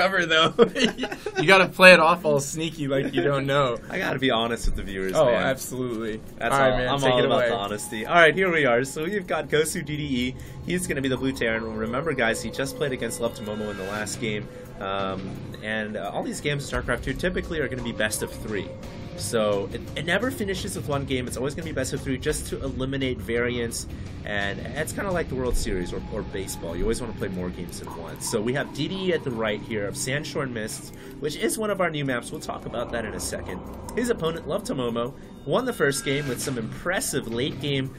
cover, though. You got to play it off all sneaky like you don't know. I got to be honest with the viewers, Oh, man. absolutely. That's all all. right, man, I'm take all it about away. the honesty. All right, here we are. So we've got Gosu DDE. He's going to be the blue Terran. Remember, guys, he just played against LoveTomomo in the last game. And all these games in StarCraft 2 typically are going to be best of 3. So it never finishes with one game. It's always going to be best of 3 just to eliminate variance. And it's kind of like the World Series or baseball. You always want to play more games than one. So we have DDE at the right here of Sandshore Mists, which is one of our new maps. We'll talk about that in a second. His opponent, LoveTomomo, won the first game with some impressive late game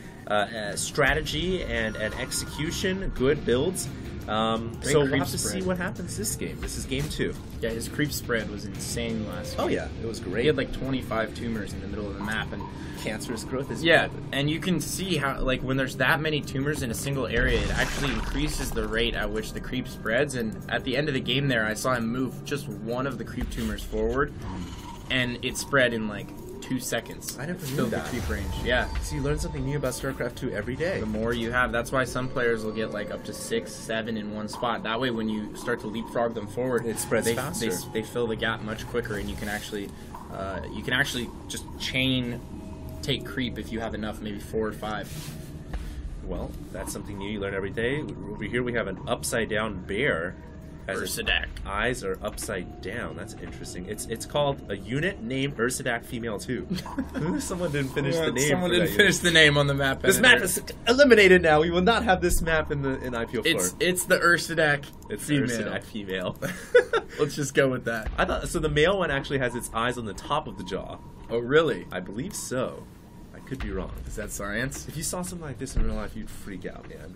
strategy and execution, good builds. So we'll have to see what happens this game. This is game 2. Yeah, his creep spread was insane last game. Oh yeah, it was great. He had like 25 tumors in the middle of the map, and cancerous growth is yeah, and you can see how like when there's that many tumors in a single area, it actually increases the rate at which the creep spreads. And at the end of the game there, I saw him move just one of the creep tumors forward, and it spread in like 2 seconds. I never knew filled that. the creep range. Yeah. So you learn something new about StarCraft 2 every day. The more you have, that's why some players will get like up to 6, 7 in one spot. That way, when you start to leapfrog them forward, it spreads faster. They fill the gap much quicker, and you can actually just chain take creep if you have enough, maybe 4 or 5. Well, that's something new you learn every day. Over here we have an upside down bear. Ursadak. Eyes are upside down. That's interesting. It's called a unit named Ursadak Female 2. Someone didn't finish the name. Someone didn't finish the name on the map. This map is eliminated now. We will not have this map in IPL 4. It's the Ursadak. It's female. the Ursadak female. Let's just go with that. I thought so. The male one actually has its eyes on the top of the jaw. Oh, really? I believe so. I could be wrong. Is that science? If you saw something like this in real life, you'd freak out, man.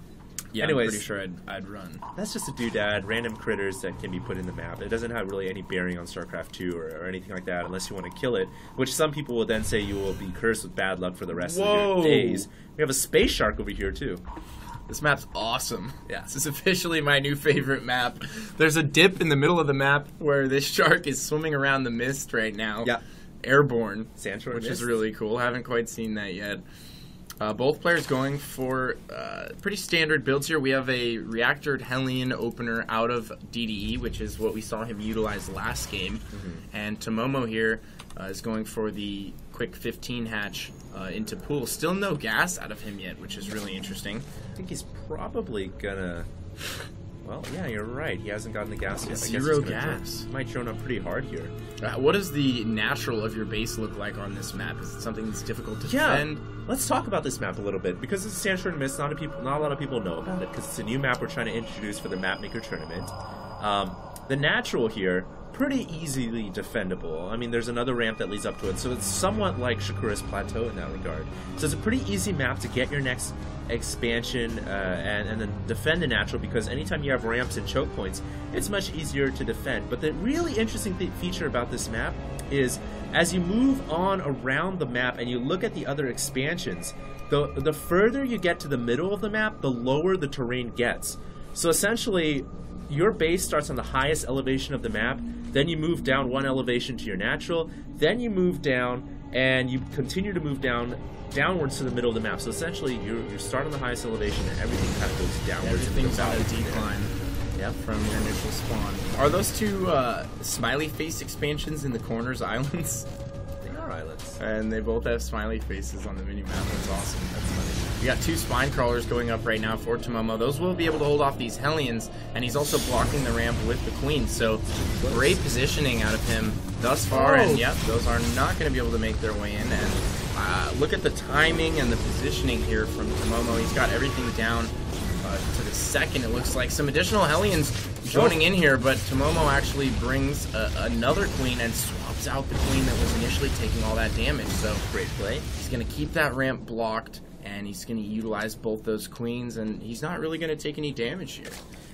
Yeah, anyways, I'm pretty sure I'd run. That's just a doodad, random critters that can be put in the map. It doesn't have really any bearing on StarCraft 2 or anything like that unless you want to kill it, which some people will then say you will be cursed with bad luck for the rest of your days. We have a space shark over here, too. This map's awesome. Yeah, this is officially my new favorite map. There's a dip in the middle of the map where this shark is swimming around the mist right now. Yeah. Airborne, Sandshore which Mist. is really cool. Haven't quite seen that yet. Both players going for pretty standard builds here. We have a Reactored Hellion opener out of DDE, which is what we saw him utilize last game. And Tomomo here is going for the quick 15 hatch into pool. Still no gas out of him yet, which is really interesting. I think he's probably gonna... Well, yeah, you're right. He hasn't gotten the gas yet. Zero gas. Might drone up pretty hard here. What does the natural of your base look like on this map? Is it something that's difficult to defend? Let's talk about this map a little bit. Because it's Sandshore Mist, not a lot of people know about it, because it's a new map we're trying to introduce for the Mapmaker tournament. The natural here, pretty easily defendable. I mean, there's another ramp that leads up to it, so it's somewhat like Shakura's Plateau in that regard. So it's a pretty easy map to get your next expansion and then defend the natural, because anytime you have ramps and choke points, it's much easier to defend. But the really interesting feature about this map is as you move on around the map and you look at the other expansions, the further you get to the middle of the map, the lower the terrain gets. So essentially, your base starts on the highest elevation of the map, then you move down one elevation to your natural, then you move down, and you continue to move downwards to the middle of the map. So essentially, you start on the highest elevation, and everything kind of goes downwards. Everything's on a decline. Yep. From your initial spawn. Are those two smiley face expansions in the corners islands? They are islands. And they both have smiley faces on the mini map. That's awesome. That's funny. We got 2 spine crawlers going up right now for Tomomo. Those will be able to hold off these Hellions, and he's also blocking the ramp with the Queen. So great positioning out of him thus far. And yep, those are not going to be able to make their way in. And look at the timing and the positioning here from Tomomo. He's got everything down to the second. It looks like some additional Hellions joining in here, but Tomomo actually brings another Queen and swaps out the Queen that was initially taking all that damage. So great play. He's going to keep that ramp blocked, and he's going to utilize both those Queens, and he's not really going to take any damage here.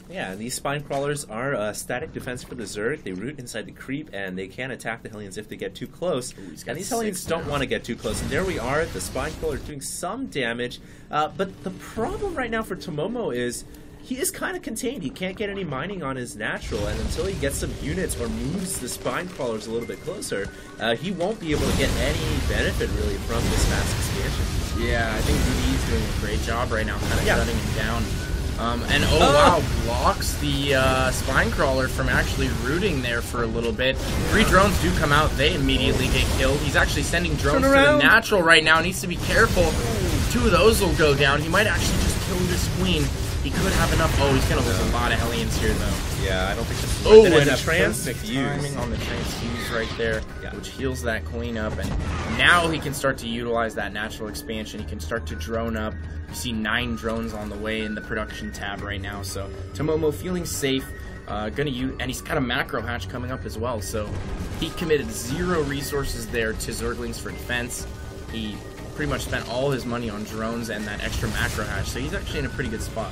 Yeah, and these spine crawlers are static defense for the Zerg. They root inside the creep, and they can attack the Hellions if they get too close. And these Hellions don't want to get too close. And there we are, the spine crawler doing some damage. But the problem right now for Tomomo is he is kind of contained. He can't get any mining on his natural, and until he gets some units or moves the spine crawlers a little bit closer, he won't be able to get any benefit really from this fast expansion. Yeah, I think DDE's doing a great job right now, kind of shutting him down. And oh wow, blocks the spine crawler from actually rooting there for a little bit. 3 drones do come out, they immediately get killed. He's actually sending drones to the natural right now, needs to be careful. 2 of those will go down. He might actually just kill this queen. He could have enough. Oh, he's gonna lose a lot of Hellions here though. Yeah, I don't think this is oh, and a transfuse timing on the transfuse right there, which heals that queen up, and now he can start to utilize that natural expansion. He can start to drone up. You see 9 drones on the way in the production tab right now, so Tomomo feeling safe. Gonna use, and he's got a macro hatch coming up as well, so he committed 0 resources there to Zerglings for defense. He pretty much spent all his money on drones and that extra macro hatch, so he's actually in a pretty good spot.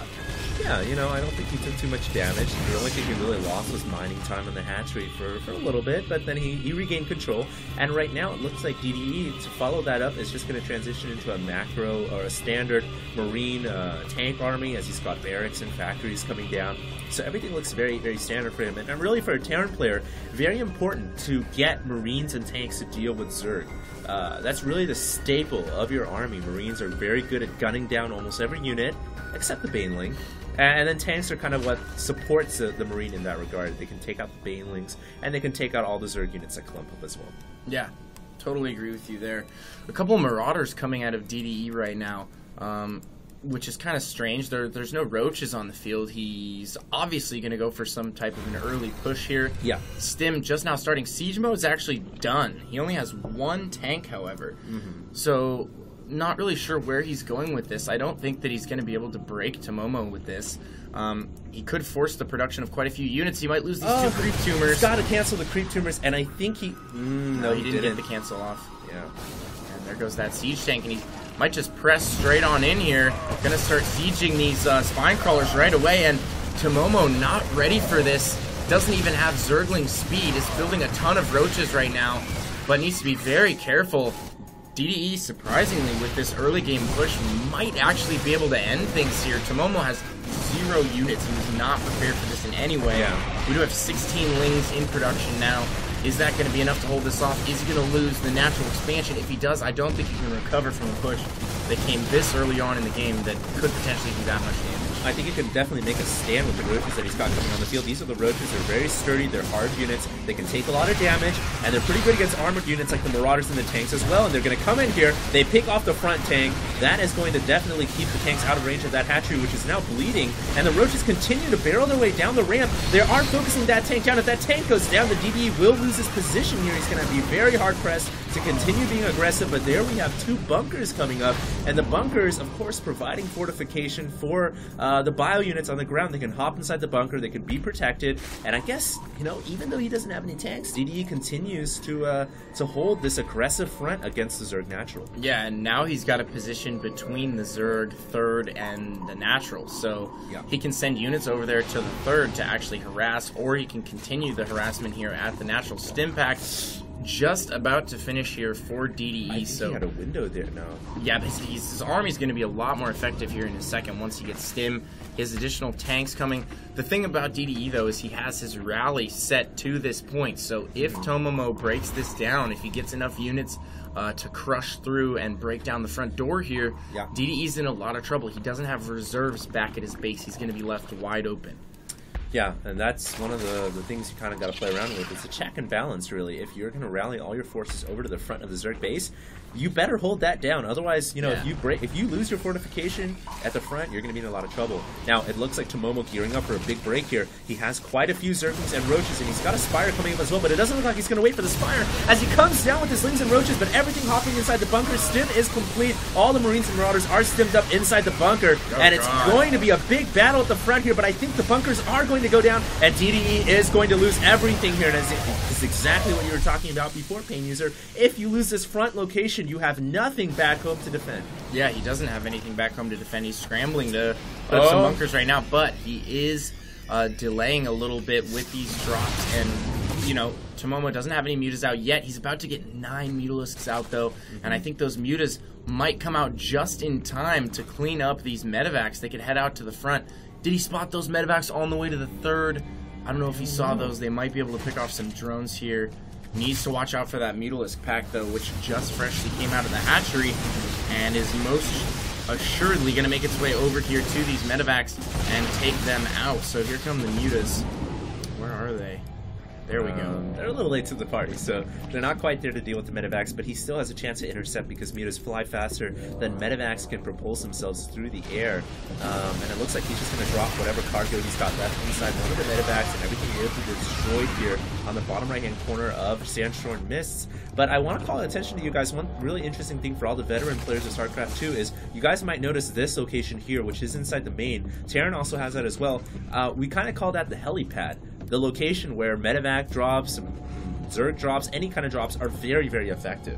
Yeah, you know, I don't think he took too much damage. The only thing he really lost was mining time on the hatchery for a little bit, but then he regained control. And right now it looks like DDE, to follow that up, is just going to transition into a macro or a standard marine tank army, as he's got barracks and factories coming down. So everything looks very, very standard for him. And really for a Terran player, very important to get marines and tanks to deal with Zerg. That's really the staple of your army. Marines are very good at gunning down almost every unit, except the Baneling. And then tanks are kind of what supports the Marine in that regard. They can take out the Banelings, and they can take out all the Zerg units that clump up as well. Yeah, totally agree with you there. A couple of Marauders coming out of DDE right now, which is kind of strange. There's no roaches on the field. He's obviously going to go for some type of an early push here. Yeah. Stim just now starting. Siege mode is actually done. He only has 1 tank, however. So not really sure where he's going with this. I don't think that he's going to be able to break Tomomo with this. He could force the production of quite a few units. He might lose these 2 creep tumors. He's got to cancel the creep tumors, and I think he... no, he didn't get the cancel off. Yeah. And there goes that siege tank, and he might just press straight on in here. Gonna start sieging these spine crawlers right away, and Tomomo not ready for this. Doesn't even have Zergling speed. Is building a ton of roaches right now, but needs to be very careful. DDE, surprisingly, with this early game push, might actually be able to end things here. Tomomo has 0 units. He was not prepared for this in any way. Yeah. We do have 16 lings in production now. Is that going to be enough to hold this off? Is he going to lose the natural expansion? If he does, I don't think he can recover from a push that came this early on in the game that could potentially do that much damage. I think he can definitely make a stand with the roaches that he's got coming on the field. These are the roaches. They're very sturdy. They're hard units. They can take a lot of damage, and they're pretty good against armored units like the Marauders and the tanks as well. And they're going to come in here. They pick off the front tank. That is going to definitely keep the tanks out of range of that hatchery, which is now bleeding. And the roaches continue to barrel their way down the ramp. They are focusing that tank down. If that tank goes down, the DDE will lose his position here. He's going to be very hard-pressed to continue being aggressive. But there we have 2 bunkers coming up. And the bunkers, of course, providing fortification for the bio units on the ground. They can hop inside the bunker, they can be protected, and I guess, you know, even though he doesn't have any tanks, DDE continues to hold this aggressive front against the Zerg natural. Yeah, and now he's got a position between the Zerg 3rd and the natural, so he can send units over there to the 3rd to actually harass, or he can continue the harassment here at the natural. Stimpack just about to finish here for DDE. I think so he had a window there now. Yeah, but his army's going to be a lot more effective here in a second once he gets Stim. He has additional tanks coming. The thing about DDE, though, is he has his rally set to this point. So if Tomomo breaks this down, if he gets enough units to crush through and break down the front door here, DDE's in a lot of trouble. He doesn't have reserves back at his base. He's going to be left wide open. Yeah, and that's one of the things you kind of got to play around with. It's a check and balance, really. If you're going to rally all your forces over to the front of the Zerg base, you better hold that down. Otherwise, you know, if you lose your fortification at the front, you're going to be in a lot of trouble. Now, it looks like Tomomo gearing up for a big break here. He has quite a few Zerglings and Roaches, and he's got a Spire coming up as well, but it doesn't look like he's going to wait for the Spire as he comes down with his Lings and Roaches, but everything hopping inside the bunker. Stim is complete. All the Marines and Marauders are stimmed up inside the bunker, and it's going to be a big battle at the front here, but I think the bunkers are going to go down, and DDE is going to lose everything here, and it's exactly what you were talking about before, Pain User. If you lose this front location, you have nothing back home to defend. Yeah, he doesn't have anything back home to defend. He's scrambling to put up some bunkers right now, but he is delaying a little bit with these drops, and, you know, Tomomo doesn't have any mutas out yet. He's about to get 9 Mutalisks out, though, and I think those mutas might come out just in time to clean up these medevacs. They could head out to the front. Did he spot those medevacs on the way to the 3rd? I don't know if he saw those. They might be able to pick off some drones here. Needs to watch out for that Mutalisk pack, though, which just freshly came out of the hatchery and is most assuredly going to make its way over here to these medevacs and take them out. So here come the mutas. Where are they? There we go. They're a little late to the party, so they're not quite there to deal with the medevacs, but he still has a chance to intercept because mutas fly faster than medevacs can propulse themselves through the air. And it looks like he's just going to drop whatever cargo he's got left inside one of the medevacs, and everything will be destroyed here on the bottom right-hand corner of Sandstorm Mists. But I want to call attention to you guys. One really interesting thing for all the veteran players of StarCraft 2 is you guys might notice this location here, which is inside the main. Terran also has that as well. We kind of call that the helipad. The location where medevac drops, Zerg drops, any kind of drops are very, very effective.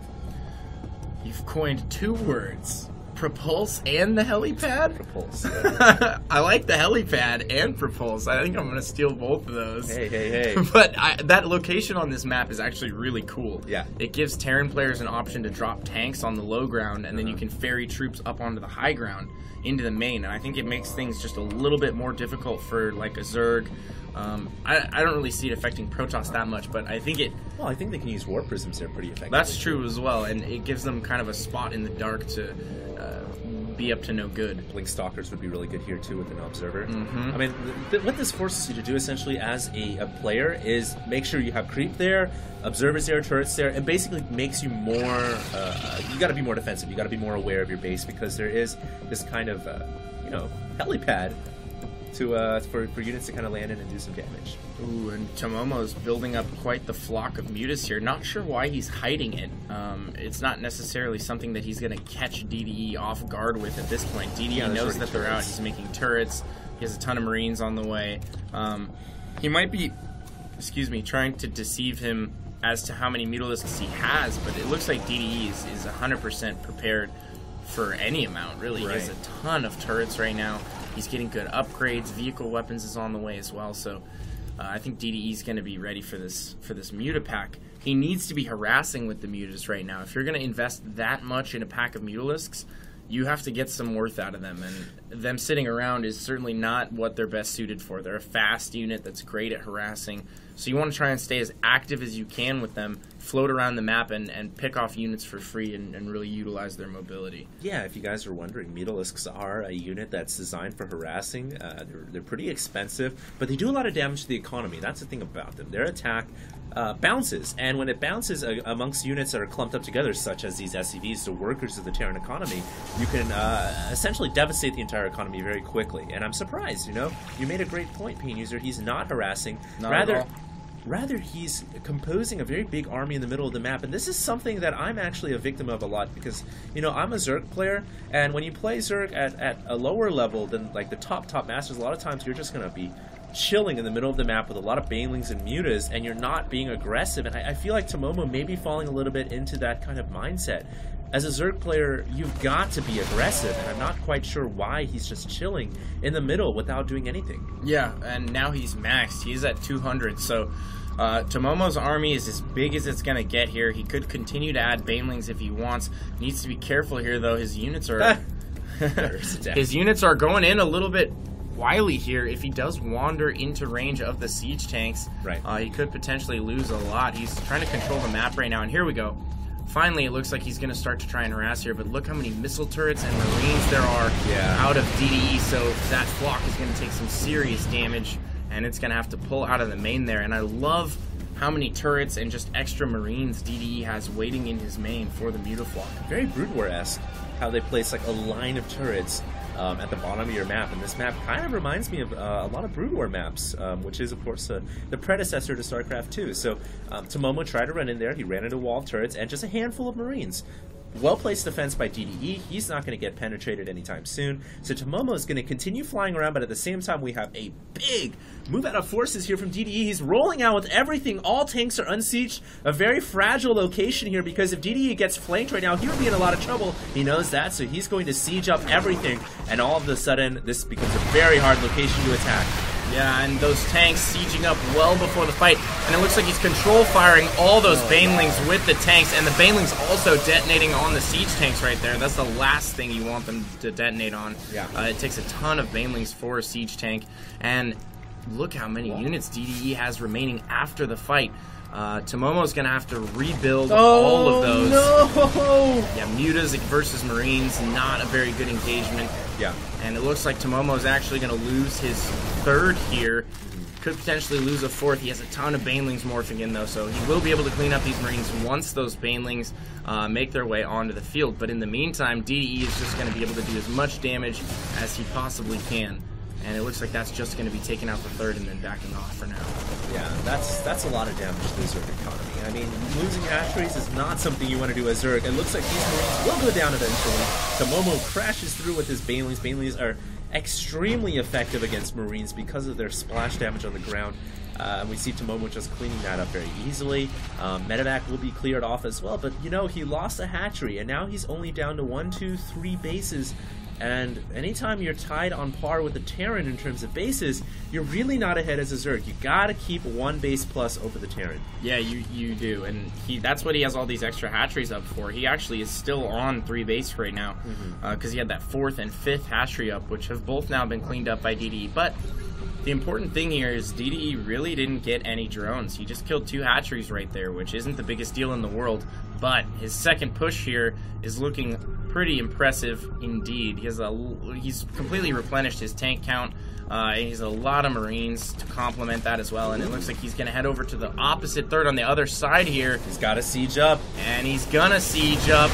You've coined 2 words. Propulse and the helipad? Propulse. Yeah. I like the helipad and propulse. I think I'm going to steal both of those. Hey. But that location on this map is actually really cool. Yeah. It gives Terran players an option to drop tanks on the low ground, and then you can ferry troops up onto the high ground into the main. And I think it makes things just a little bit more difficult for like a Zerg. I don't really see it affecting Protoss that much, but I think it... Well, I think they can use War Prisms there pretty effectively. That's true as well, and it gives them kind of a spot in the dark to be up to no good. Blink Stalkers would be really good here too with an Observer. Mm-hmm. I mean, what this forces you to do essentially as a player is make sure you have creep there, observers there, turrets there, and basically makes you more, you gotta be more defensive, you gotta be more aware of your base because there is this kind of, you know, helipad for units to kind of land in and do some damage. Ooh, and Tomomo's building up quite the flock of mutas here. Not sure why he's hiding it. It's not necessarily something that he's going to catch DDE off guard with at this point. DDE knows that they're out. He's making turrets. He has a ton of Marines on the way. He might be, trying to deceive him as to how many Mutalisks he has, but it looks like DDE is 100% prepared for any amount, really. Right. He has a ton of turrets right now. He's getting good upgrades. Vehicle weapons is on the way as well, so I think DDE is going to be ready for this muta pack. He needs to be harassing with the mutas right now. If you're going to invest that much in a pack of Mutalisks, you have to get some worth out of them, and them sitting around is certainly not what they're best suited for. They're a fast unit that's great at harassing, so you want to try and stay as active as you can with them, float around the map, and pick off units for free and really utilize their mobility. Yeah, if you guys are wondering, Mutalisks are a unit that's designed for harassing. They're pretty expensive, but they do a lot of damage to the economy. That's the thing about them. Their attack bounces, and when it bounces amongst units that are clumped up together, such as these SCVs, the workers of the Terran economy, you can essentially devastate the entire economy very quickly. And I'm surprised, you know? You made a great point, Pain User. He's not harassing. Rather, he's composing a very big army in the middle of the map, and this is something that I'm actually a victim of a lot because, you know, I'm a Zerg player, and when you play Zerg at a lower level than like the top masters, a lot of times you're just going to be chilling in the middle of the map with a lot of banelings and mutas, and you're not being aggressive, and I feel like Tomomo may be falling a little bit into that kind of mindset. As a Zerg player, you've got to be aggressive, and I'm not quite sure why he's just chilling in the middle without doing anything. Yeah, and now he's maxed. He's at 200, so Tomomo's army is as big as it's going to get here. He could continue to add banelings if he wants. Needs to be careful here, though. His units are his units are going in a little bit wily here. If he does wander into range of the siege tanks, he could potentially lose a lot. He's trying to control the map right now, and here we go. Finally, it looks like he's going to start to try and harass here, but look how many missile turrets and Marines there are out of DDE, so that flock is going to take some serious damage, and it's going to have to pull out of the main there. And I love how many turrets and just extra Marines DDE has waiting in his main for the Mutaflock. Very Brood War-esque, how they place like a line of turrets at the bottom of your map, and this map kind of reminds me of a lot of Brood War maps, which is of course the predecessor to StarCraft 2. So Tomomo tried to run in there. He ran into a wall of turrets and just a handful of Marines. Well-placed defense by DDE. He's not going to get penetrated anytime soon. So Tomomo is going to continue flying around, but at the same time, we have a big move out of forces here from DDE. He's rolling out with everything. All tanks are unsieged. A very fragile location here, because if DDE gets flanked right now, he would be in a lot of trouble. He knows that, so he's going to siege up everything. And all of a sudden, this becomes a very hard location to attack. Yeah, and those tanks sieging up well before the fight, and it looks like he's control firing all those banelings with the tanks, and the banelings also detonating on the siege tanks right there. That's the last thing you want them to detonate on. Yeah. It takes a ton of banelings for a siege tank, and look how many units DDE has remaining after the fight. Tomomo's going to have to rebuild all of those. No! Yeah, Mutas versus Marines, not a very good engagement. Yeah. And it looks like Tomomo's actually going to lose his third here. Could potentially lose a fourth. He has a ton of Banelings morphing in, though, so he will be able to clean up these Marines once those Banelings make their way onto the field. But in the meantime, DDE is just going to be able to do as much damage as he possibly can. And it looks like that's just going to be taking out the third and then backing off for now. Yeah, that's a lot of damage to the Zerg economy. I mean, losing hatcheries is not something you want to do as Zerg. It looks like these Marines will go down eventually. Tomomo crashes through with his Banelings. Banelings are extremely effective against Marines because of their splash damage on the ground. We see Tomomo just cleaning that up very easily. Medevac will be cleared off as well, but you know, he lost a hatchery, and now he's only down to 1, 2, 3 bases. And anytime you're tied on par with the Terran in terms of bases, you're really not ahead as a Zerg. You gotta keep 1 base plus over the Terran. Yeah, you do, and that's what he has all these extra hatcheries up for. He actually is still on 3 base right now, because he had that 4th and 5th hatchery up, which have both now been cleaned up by DDE. But the important thing here is DDE really didn't get any drones. He just killed 2 hatcheries right there, which isn't the biggest deal in the world. But his second push here is looking pretty impressive indeed. He's completely replenished his tank count. He has a lot of Marines to complement that as well, and it looks like he's going to head over to the opposite third on the other side here. He's got to siege up. And he's going to siege up.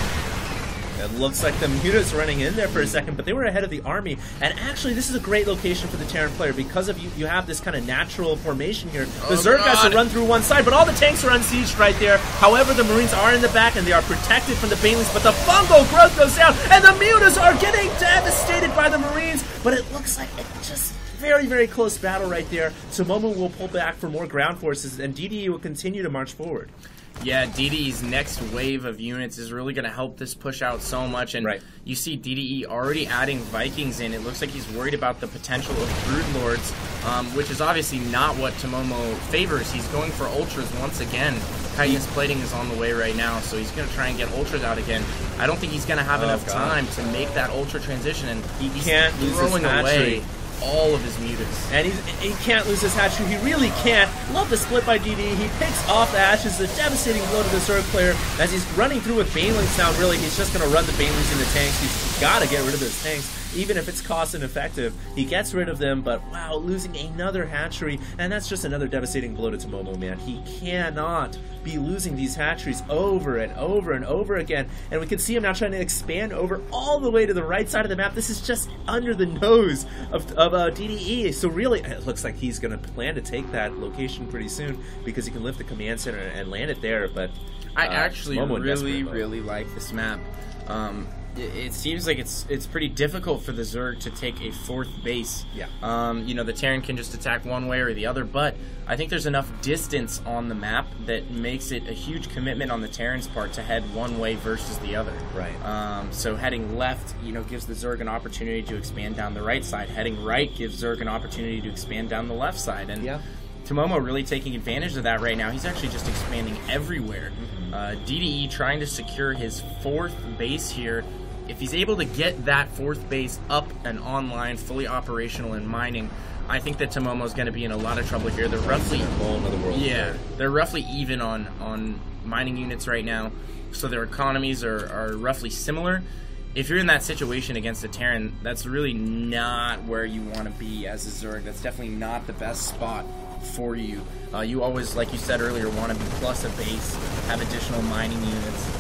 It looks like the Mutas running in there for a second, but they were ahead of the army. And actually, this is a great location for the Terran player because of you have this kind of natural formation here. The Zerg has to run through one side, but all the tanks are unsieged right there. However, the Marines are in the back, and they are protected from the Banelings, but the fungal growth goes down, and the Mutas are getting devastated by the Marines. But it looks like it just very, very close battle right there. Tomomo will pull back for more ground forces, and DDE will continue to march forward. Yeah, DDE's next wave of units is really going to help this push out so much, and you see DDE already adding Vikings in. It looks like he's worried about the potential of Broodlords, which is obviously not what Tomomo favors. He's going for Ultras once again. Chitinous Plating is on the way right now, so he's going to try and get Ultras out again. I don't think he's going to have enough time to make that Ultra transition, and he's can't throwing away all of his Mutas. And he can't lose his hatchery. He really can't. Love the split by DDE. He picks off the Ashes. A devastating blow to the Zerg player. As he's running through with Banelings now, really, he's just going to run the Banelings into tanks. He's got to get rid of those tanks. Even if it's cost ineffective, he gets rid of them, but wow, losing another hatchery, and that's just another devastating blow to Tomomo, man. He cannot be losing these hatcheries over and over and over again, and we can see him now trying to expand over all the way to the right side of the map. This is just under the nose of DDE, so really, it looks like he's going to plan to take that location pretty soon, because he can lift the command center and land it there, but I actually really like this map. It seems like it's pretty difficult for the Zerg to take a 4th base. Yeah. You know, the Terran can just attack one way or the other, but I think there's enough distance on the map that makes it a huge commitment on the Terran's part to head one way versus the other. Right. So heading left, you know, gives the Zerg an opportunity to expand down the right side. Heading right gives Zerg an opportunity to expand down the left side. And Tomomo really taking advantage of that right now. He's actually just expanding everywhere. DDE trying to secure his 4th base here. If he's able to get that 4th base up and online, fully operational and mining, I think that Tomomo's going to be in a lot of trouble here. They're roughly they're roughly even on mining units right now, so their economies are roughly similar. If you're in that situation against a Terran, that's really not where you want to be as a Zerg. That's definitely not the best spot for you. You always, like you said earlier, want to be plus a base, have additional mining units,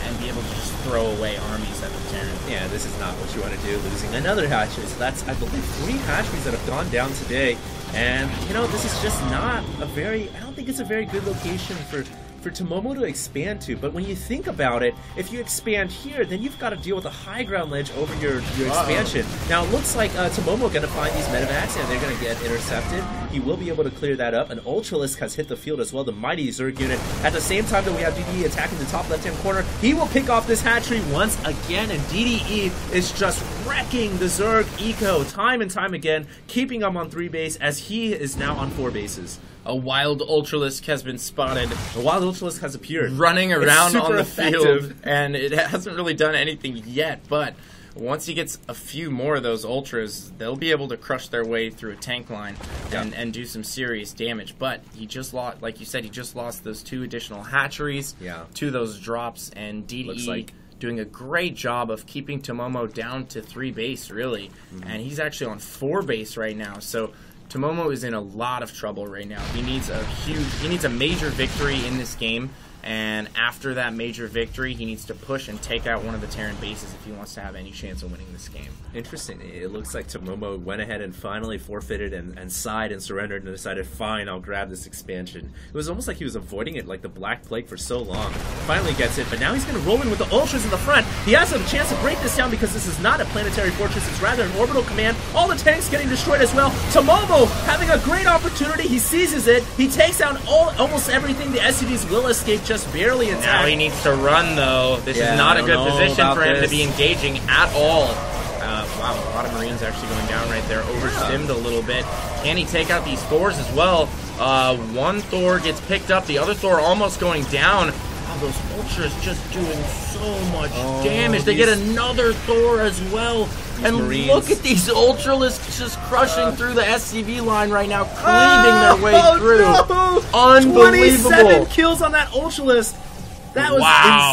and be able to just throw away armies at the Terran. Yeah, this is not what you want to do, losing another hatchery. So that's, I believe, 3 hatcheries that have gone down today. And, you know, this is just not a very, I don't think it's a very good location for Tomomo to expand to. But when you think about it, if you expand here, then you've got to deal with a high ground ledge over your expansion. Now, it looks like Tomomo going to find these medevacs, and they're going to get intercepted. He will be able to clear that up. An Ultralisk has hit the field as well, the mighty Zerg unit. At the same time that we have DDE attacking the top left-hand corner, he will pick off this hatchery once again, and DDE is just wrecking the Zerg eco time and time again, keeping him on 3 base as he is now on 4 bases. A wild Ultralisk has been spotted. A wild Ultralisk has appeared. Running around on the effective field, and it hasn't really done anything yet, but once he gets a few more of those ultras, they'll be able to crush their way through a tank line and do some serious damage. But he just lost, like you said, he just lost those 2 additional hatcheries to those drops, and DDE doing a great job of keeping Tomomo down to 3 base, really. And he's actually on 4 base right now. So Tomomo is in a lot of trouble right now. He needs a major victory in this game. And after that major victory, he needs to push and take out one of the Terran bases if he wants to have any chance of winning this game. Interesting. It looks like Tomomo went ahead and finally forfeited and sighed and surrendered and decided, fine, I'll grab this expansion. It was almost like he was avoiding it like the Black Plague for so long. Finally gets it, but now he's going to roll in with the Ultras in the front. He has a chance to break this down because this is not a planetary fortress. It's rather an orbital command. All the tanks getting destroyed as well. Tomomo having a great opportunity. He seizes it. He takes out almost everything. The SCVs will escape just barely intact. Now he needs to run, though. This is not a good position for him to be engaging at all. Wow, a lot of Marines actually going down right there. Overstimmed a little bit. Can he take out these Thors as well? One Thor gets picked up. The other Thor almost going down. Wow, those Ultras just doing so much damage. They get another Thor as well. And Marines. Look at these Ultralists just crushing through the SCV line right now, cleaving their way through. No. Unbelievable. 27 kills on that Ultralist. That was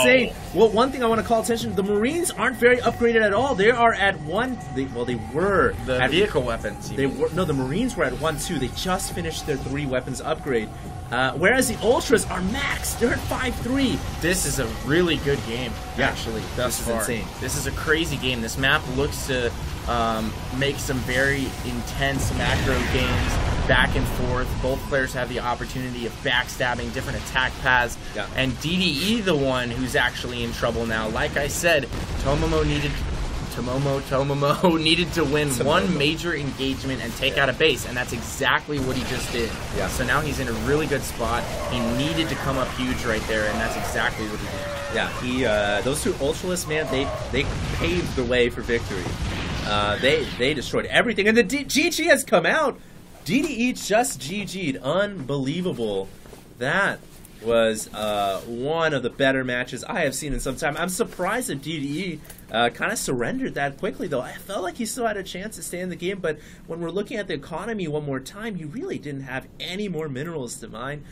insane. Well, one thing I want to call attention, the Marines aren't very upgraded at all. They are at 1, they were. The vehicle weapons. The Marines were at 1-2. They just finished their 3 weapons upgrade. Whereas the Ultras are maxed. They're at 5-3. This is a really good game, actually, thus far. This is insane. This is a crazy game. This map looks to make some very intense macro games, back and forth. Both players have the opportunity of backstabbing different attack paths. And DDE, the one who's actually in trouble now. Like I said, Tomomo needed to win one major engagement and take out a base, and that's exactly what he just did. So now he's in a really good spot. He needed to come up huge right there, and that's exactly what he did. Those 2 Ultralists, man, they paved the way for victory. They destroyed everything, and the GG has come out. DDE just GG'd. Unbelievable. That was one of the better matches I have seen in some time. I'm surprised that DDE kind of surrendered that quickly, though. I felt like he still had a chance to stay in the game, but when we're looking at the economy one more time, he really didn't have any more minerals to mine,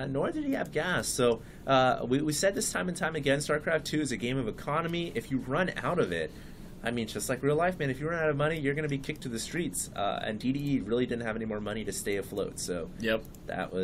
nor did he have gas. So we said this time and time again, StarCraft 2 is a game of economy. If you run out of it, I mean, just like real life, man, if you run out of money, you're going to be kicked to the streets. And DDE really didn't have any more money to stay afloat. So that was